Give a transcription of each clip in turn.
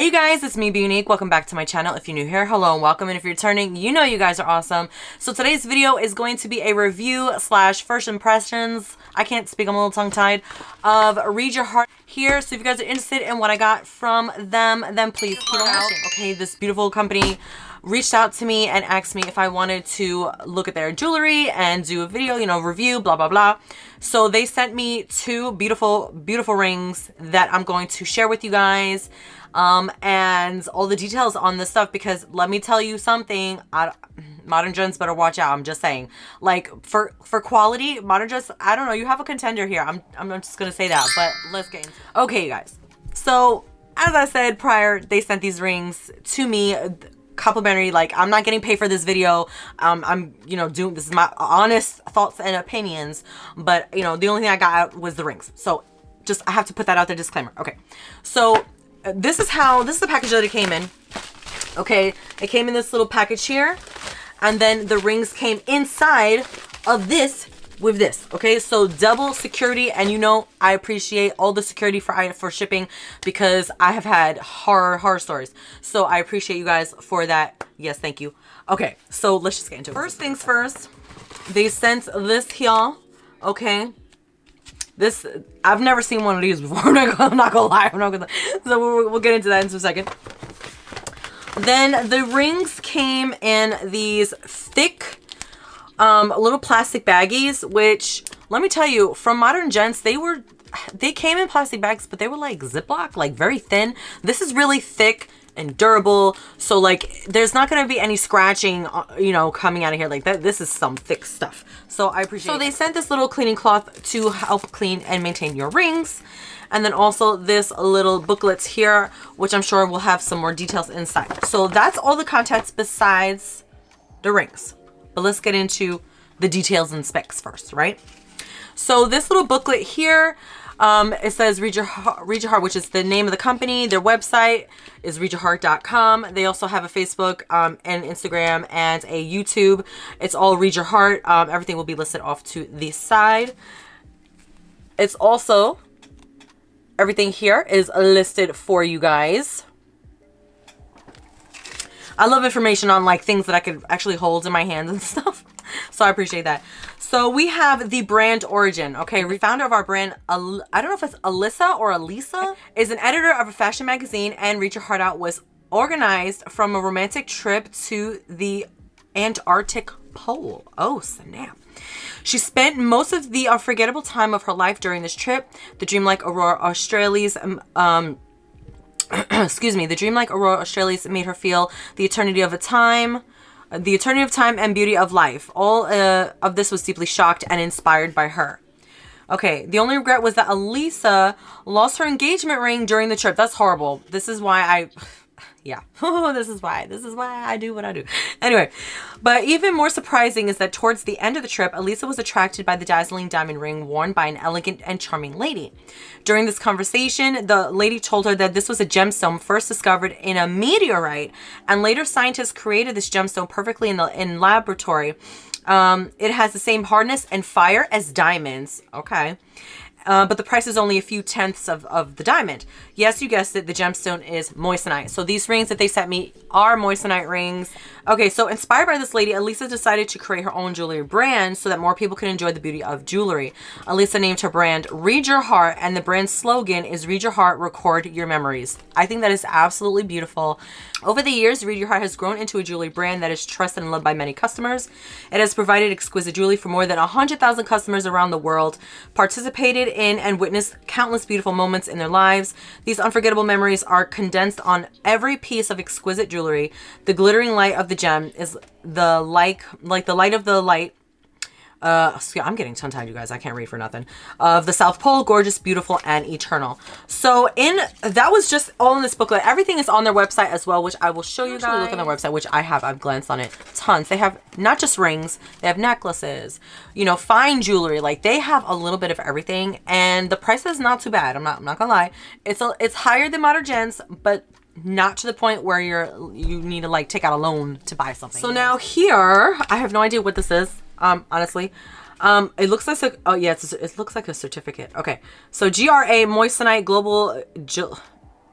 you guys, it's me, Be Unique. Welcome back to my channel. If you're new here, hello and welcome. And if you're returning, you know you guys are awesome. So today's video is going to be a review slash first impressions. I can't speak, I'm a little tongue-tied, of Read Your Heart here. So if you guys are interested in what I got from them, then please keep watching. Okay, this beautiful company reached out to me and asked me if I wanted to look at their jewelry and do a video, you know, review, blah, blah, blah. So they sent me two beautiful, beautiful rings that I'm going to share with you guys. And all the details on this stuff, because let me tell you something, Modern Gents better watch out. I'm just saying, like, for quality, Modern Gents, I don't know, you have a contender here. I'm just gonna say that, but let's get into it. Okay, you guys, so as I said prior, they sent these rings to me complimentary. Like, I'm not getting paid for this video. I'm, you know, doing, this is my honest thoughts and opinions, but you know, the only thing I got was the rings. So just, I have to put that out there, disclaimer. Okay, so this is the package that it came in. Okay, it came in this little package here, and then the rings came inside of this with this. Okay, so double security, and you know I appreciate all the security for shipping, because I have had horror stories, so I appreciate you guys for that. Yes, thank you. Okay, so let's just get into it. First things first, they sent this here. Okay, this, I've never seen one of these before. I'm not gonna lie. So we'll get into that in a second. Then the rings came in these thick little plastic baggies, which, let me tell you, from Modern Gents, they came in plastic bags, but they were like Ziploc, like very thin. This is really thick and durable, so like there's not going to be any scratching, you know, coming out of here like that. This is some thick stuff, so I appreciate it. So they sent this little cleaning cloth to help clean and maintain your rings, and then also this little booklets here, which I'm sure will have some more details inside. So that's all the contents besides the rings, but let's get into the details and specs first, right? So this little booklet here, it says Read Your Heart, which is the name of the company. Their website is readyourheart.com. They also have a Facebook and Instagram and a YouTube. It's all Read Your Heart. Everything will be listed off to the side. It's also, everything here is listed for you guys. I love information on like things that I could actually hold in my hands and stuff. So I appreciate that. So we have the brand origin. Okay, the founder of our brand, I don't know if it's Alyssa or Elisa, is an editor of a fashion magazine, and Read Your Heart Out was organized from a romantic trip to the Antarctic pole. Oh, snap. She spent most of the unforgettable time of her life during this trip. The dreamlike Aurora Australis excuse me, the dreamlike Aurora Australis made her feel the eternity of time and beauty of life. All of this was deeply shocked and inspired by her. Okay, the only regret was that Elisa lost her engagement ring during the trip. That's horrible. This is why yeah, this is why I do what I do. Anyway, but even more surprising is that towards the end of the trip, Elisa was attracted by the dazzling diamond ring worn by an elegant and charming lady. During this conversation, the lady told her that this was a gemstone first discovered in a meteorite, and later scientists created this gemstone perfectly in laboratory. It has the same hardness and fire as diamonds. Okay. But the price is only a few tenths of the diamond. Yes, you guessed it, the gemstone is moissanite. So these rings that they sent me are moissanite rings. Okay, so inspired by this lady, Elisa decided to create her own jewelry brand so that more people could enjoy the beauty of jewelry. Elisa named her brand Read Your Heart, and the brand's slogan is Read Your Heart, Record Your Memories. I think that is absolutely beautiful. Over the years, Read Your Heart has grown into a jewelry brand that is trusted and loved by many customers. It has provided exquisite jewelry for more than 100,000 customers around the world, participated in and witnessed countless beautiful moments in their lives. These unforgettable memories are condensed on every piece of exquisite jewelry. The glittering light of the gem is the like the light of the light. I'm getting tongue-tied, you guys. I can't read for nothing. Of the South Pole, gorgeous, beautiful, and eternal. So that was just all in this booklet. Everything is on their website as well, which I will show you guys. Look on their website, which I've glanced on it tons. They have not just rings, they have necklaces, you know, fine jewelry. Like, they have a little bit of everything, and the price is not too bad. I'm not gonna lie. It's higher than Modern Gents, but not to the point where you need to like take out a loan to buy something. So now here, I have no idea what this is. Honestly, it looks like oh yeah, it looks like a certificate. Okay, so GRA Moissanite Global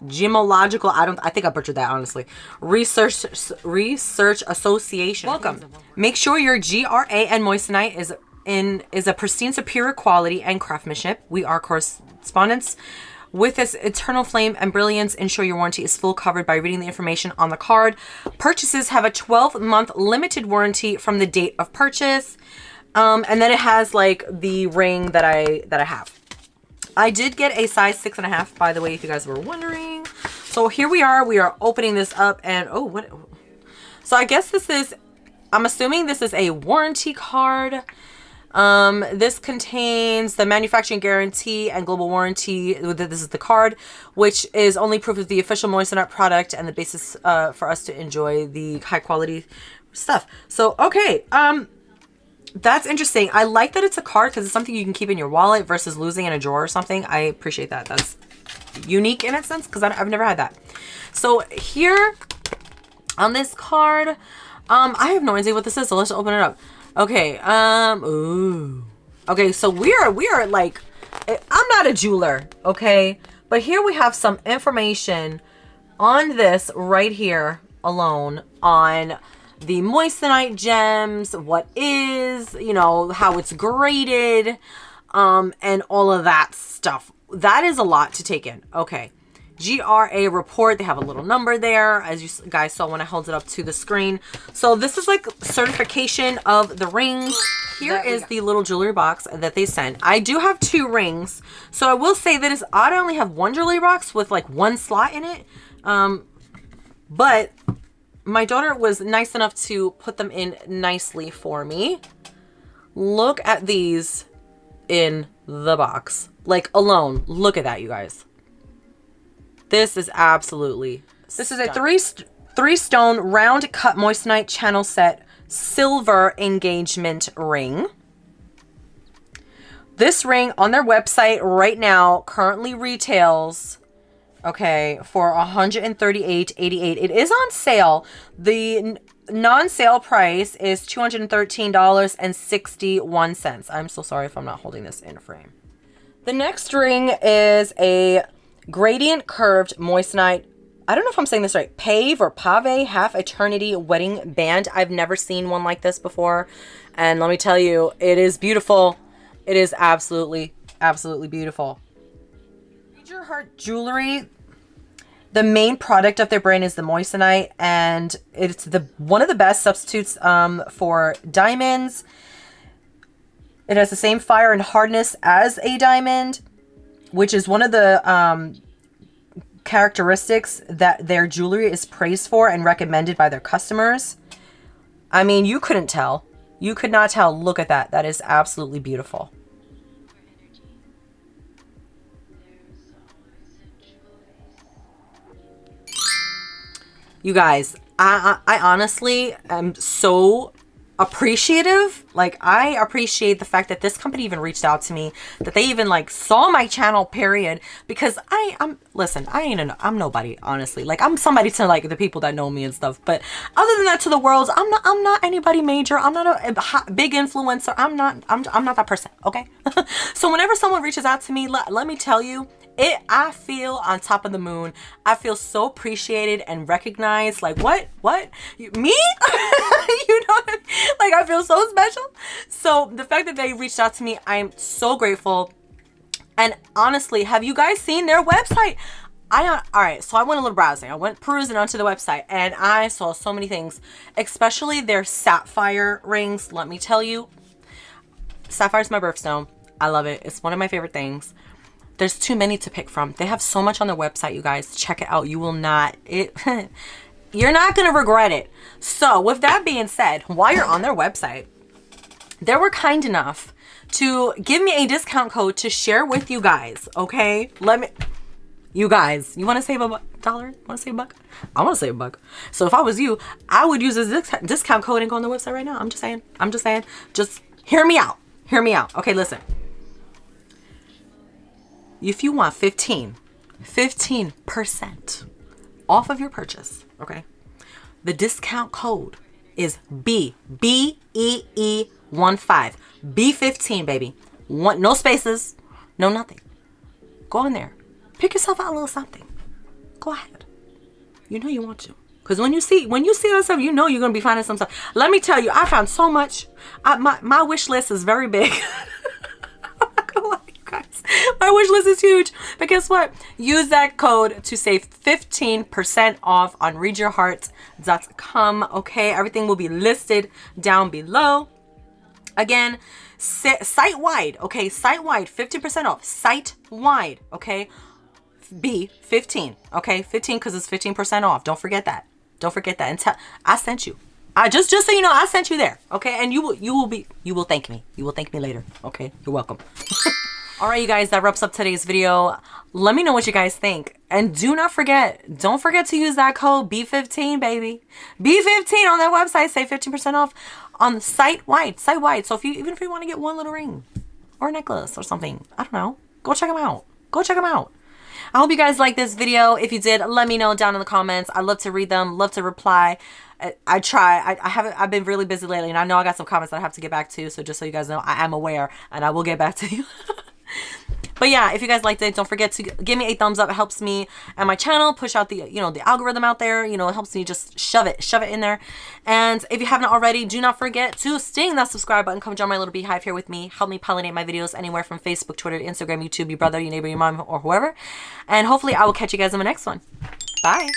Gemological, I think I butchered that, honestly. Research Association. Welcome. Make sure your GRA and Moissanite is a pristine, superior quality and craftsmanship. We are correspondents with this eternal flame and brilliance. Ensure your warranty is full covered by reading the information on the card. Purchases have a 12-month limited warranty from the date of purchase. And then it has like the ring that I have. I did get a size 6.5, by the way, if you guys were wondering. So here we are opening this up, and oh, what? So I guess this is, I'm assuming this is a warranty card. This contains the manufacturing guarantee and global warranty. This is the card, which is only proof of the official Moissanite product and the basis for us to enjoy the high quality stuff. So, okay. That's interesting. I like that it's a card because it's something you can keep in your wallet versus losing in a drawer or something. I appreciate that. That's unique in a sense because I've never had that. So here on this card, I have no idea what this is. So let's open it up. Okay. Ooh. Okay. So we are like, I'm not a jeweler. Okay. But here we have some information on this right here alone on the Moissanite gems, what is, you know, how it's graded, and all of that stuff. That is a lot to take in. Okay. GRA report. They have a little number there, as you guys saw when I held it up to the screen. So this is like certification of the rings. Here is the little jewelry box that they sent. I do have 2 rings. So I will say that it's odd I only have 1 jewelry box with like 1 slot in it. But my daughter was nice enough to put them in nicely for me. Look at these in the box. Like alone. Look at that, you guys. This is absolutely stunning. This is a 3-stone round cut Moissanite channel set silver engagement ring. This ring on their website right now currently retails, okay, for $138.88. It is on sale. The non-sale price is $213.61. I'm so sorry if I'm not holding this in frame. The next ring is a gradient curved Moissanite. I don't know if I'm saying this right. Pave or Pave half eternity wedding band. I've never seen one like this before. And let me tell you, it is beautiful. It is absolutely, absolutely beautiful. Read Your Heart Jewelry. The main product of their brand is the Moissanite, and it's one of the best substitutes for diamonds. It has the same fire and hardness as a diamond, which is one of the characteristics that their jewelry is praised for and recommended by their customers. I mean, you couldn't tell. You could not tell. Look at that. That is absolutely beautiful. You guys, I honestly am so appreciative. Like, I appreciate the fact that this company even reached out to me, that they even like saw my channel, period, because listen, I'm nobody, honestly. Like, I'm somebody to like the people that know me and stuff, but other than that, to the world, I'm not anybody major. I'm not a big influencer. I'm not that person. Okay. So whenever someone reaches out to me, let me tell you, I feel on top of the moon. I feel so appreciated and recognized. Like, what? Me? You know what I mean? Like, I feel so special. So the fact that they reached out to me, I'm so grateful. And honestly, have you guys seen their website? All right, so I went a little browsing. I went perusing onto the website, and I saw so many things, especially their sapphire rings. Let me tell you, sapphire's my birthstone. I love it. It's one of my favorite things. There's too many to pick from. They have so much on their website, you guys. Check it out. You will not, you're not going to regret it. So with that being said, while you're on their website, they were kind enough to give me a discount code to share with you guys. Okay. You guys, you want to save $1? Want to save $1? I want to save $1. So if I was you, I would use this discount code and go on the website right now. I'm just saying. Just hear me out. Okay, listen. If you want 15% off of your purchase, okay, the discount code is B-E-E-15. B15, baby. No spaces, no nothing. Go in there. Pick yourself out a little something. go ahead. You know you want to. Because when you see that stuff, you know you're going to be finding some stuff. Let me tell you, I found so much. My wish list is very big. I'm not going to lie, you guys. My wish list is huge. But guess what? Use that code to save 15% off on ReadYourHeart.com. Okay, everything will be listed down below. Again, site-wide. Okay, site-wide, 50% off. Site-wide. Okay. B 15. Okay, 15 because it's 15% off. Don't forget that. Don't forget that. And I sent you. I just so you know, I sent you there. Okay, and you will thank me. You will thank me later. Okay, you're welcome. All right, you guys, that wraps up today's video. Let me know what you guys think, and don't forget to use that code B15, baby. B15 on that website. Save 15% off on site-wide. So even if you want to get one little ring or necklace or something, I don't know, go check them out. Go check them out. I hope you guys liked this video. If you did, let me know down in the comments. I love to read them, love to reply. I try. I've been really busy lately, and I know I got some comments that I have to get back to. So just so you guys know, I am aware, and I will get back to you. But yeah, if you guys liked it, don't forget to give me a thumbs up. It helps me and my channel push out the, the algorithm out there. It helps me just shove it in there. And if you haven't already, do not forget to sting that subscribe button. Come join my little beehive here with me. Help me pollinate my videos anywhere from Facebook, Twitter, Instagram, YouTube, your brother, your neighbor, your mom, or whoever. And hopefully I will catch you guys in the next one. Bye.